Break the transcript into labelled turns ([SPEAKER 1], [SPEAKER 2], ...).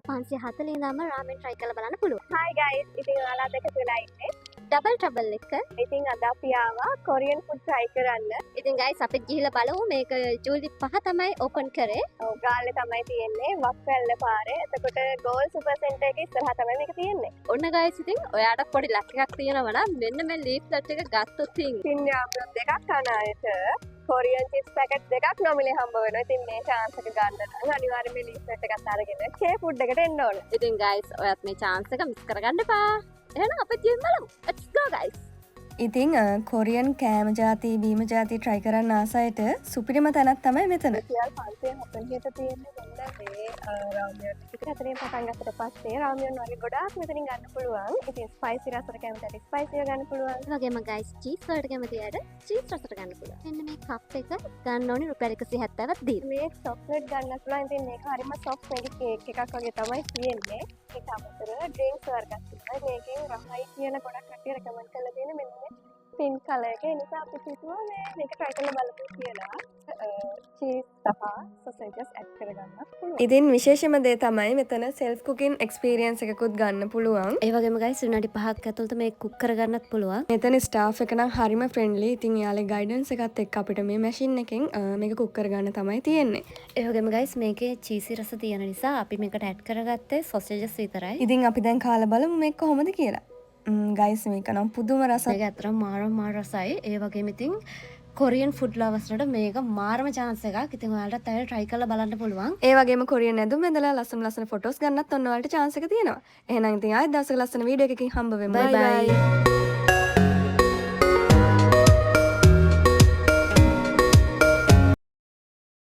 [SPEAKER 1] 540 ඉඳන්ම රාමෙන් try කරලා බලන්න පුළුවන්.
[SPEAKER 2] Hi guys, ඉතින් ඔයාලා දෙක වෙලා ඉන්නේ.
[SPEAKER 1] ඩබල් ට්‍රබල් එක.
[SPEAKER 2] ඉතින් අද අපි ආවා කොරියන් ෆුඩ් try කරන්න.
[SPEAKER 1] ඉතින් guys අපි ගිහිල්ලා බලමු මේක ජූලි 5 තමයි ඕපන් කරේ.
[SPEAKER 2] ඔව් ගාල්ලේ තමයි තියෙන්නේ වක්වැල්ල පාරේ. එතකොට ගෝල් සුපර් සෙන්ටර් එකේ ඉස්සරහා තමයි මේක තියෙන්නේ.
[SPEAKER 1] ඔන්න guys ඉතින් ඔයාට පොඩි ලක් එකක් තියෙනවා නම් මෙන්න මේ ලීෆ්ලට් එක ගත්තොත්
[SPEAKER 2] ඉතින් යාප්ලොත් දෙකක් අනායට කොරියන් චිප්ස් පැකට් දෙකක් නොමිලේ හම්බ වෙනවා. ඉතින් මේ chance එක ගන්න නම් අනිවාර්යයෙන්ම මේ ලීෆ්ලට් එකත් අරගෙන K food එකට එන්න ඕනේ.
[SPEAKER 1] ඉතින් guys ඔයත් මේ chance එක මිස් කරගන්න එපා. එහෙනම් අපි ගිහින් බලමු. Let's go guys.
[SPEAKER 3] ඉතින් කොරියන් කෑම ජාති බීම ජාති try කරන්න ආසයට සුපිරිම තැනක් තමයි මෙතන.
[SPEAKER 2] රුපියල් 540ට තියෙන්නේ මෙන්න මේ රාමියන්. ඉතින් අතරින් පටන් ගත්තට පස්සේ රාමියන් වගේ ගොඩාක් මෙතනින් ගන්න පුළුවන්. ඉතින් ස්පයිසි රසට කැමතිට ස්පයිසි එක ගන්න පුළුවන්.
[SPEAKER 1] ඒ වගේම guys චීස් වලට කැමති අයට චීස් රසට ගන්න පුළුවන්. මෙන්න මේ කප් එක ගන්න ඕනි රුපියල් 170ක් දීලා.
[SPEAKER 2] මේ චොක්ලට් ගන්න පුළුවන්. ඉතින් මේක හරිම සොෆ්ට් කේක් එකක් වගේ තමයි තියෙන්නේ. ඒක අමතරව ඩ්‍රින්ක්ස් වර්ගයක් තියෙනවා. මේකෙන් රහයි කියන ගොඩක් කට්ටිය රෙකමන්ඩ් කරලා තියෙන මෙන්න මේ පින්ක් කලර් එක. ඒ නිසා අපි හිතුවා මේක try කරලා බලමු කියලා. චීස් සහ සොසේජස් ඇඩ් කරගන්න පුළුවන්.
[SPEAKER 3] ඉතින් විශේෂම දේ තමයි මෙතන self cooking experience එකකුත් ගන්න පුළුවන්.
[SPEAKER 1] ඒ වගේම guys විනාඩි 5ක් ඇතුළත මේක cook කරගන්නත් පුළුවන්.
[SPEAKER 3] මෙතන staff එක නම් හරිම friendly. ඉතින් යාලේ guidance එකත් එක්ක අපිට මේ machine එකෙන් මේක cook කරගන්න තමයි තියෙන්නේ.
[SPEAKER 1] ඒ වගේම guys මේකේ චීසි රස තියෙන නිසා අපි මේකට ඇඩ් කරගත්තේ සොසේජස් විතරයි.
[SPEAKER 3] ඉතින් අපි දැන් කාලා බලමු මේක කොහොමද කියලා. ගයිස් මේක නම් පුදුම රසක්.
[SPEAKER 1] මේක ඇත්තටම මාර රසයි. ඒ වගේම ඉතින් කොරියන් ෆුඩ් ලවර්ස්ලට මේක මාරම chance එකක්. ඉතින් ඔයාලටත් ඇවිල්ලා try කරලා බලන්න පුළුවන්.
[SPEAKER 3] ඒ වගේම කොරියන් ඇඳුම් ඇඳලා ලස්සන ෆොටෝස් ගන්නත් ඔන්න ඔයාලට chance එක තියෙනවා. එහෙනම් ඉතින් ආයෙත් දවසක ලස්සන වීඩියෝ එකකින් හම්බ වෙමු.
[SPEAKER 1] Bye bye.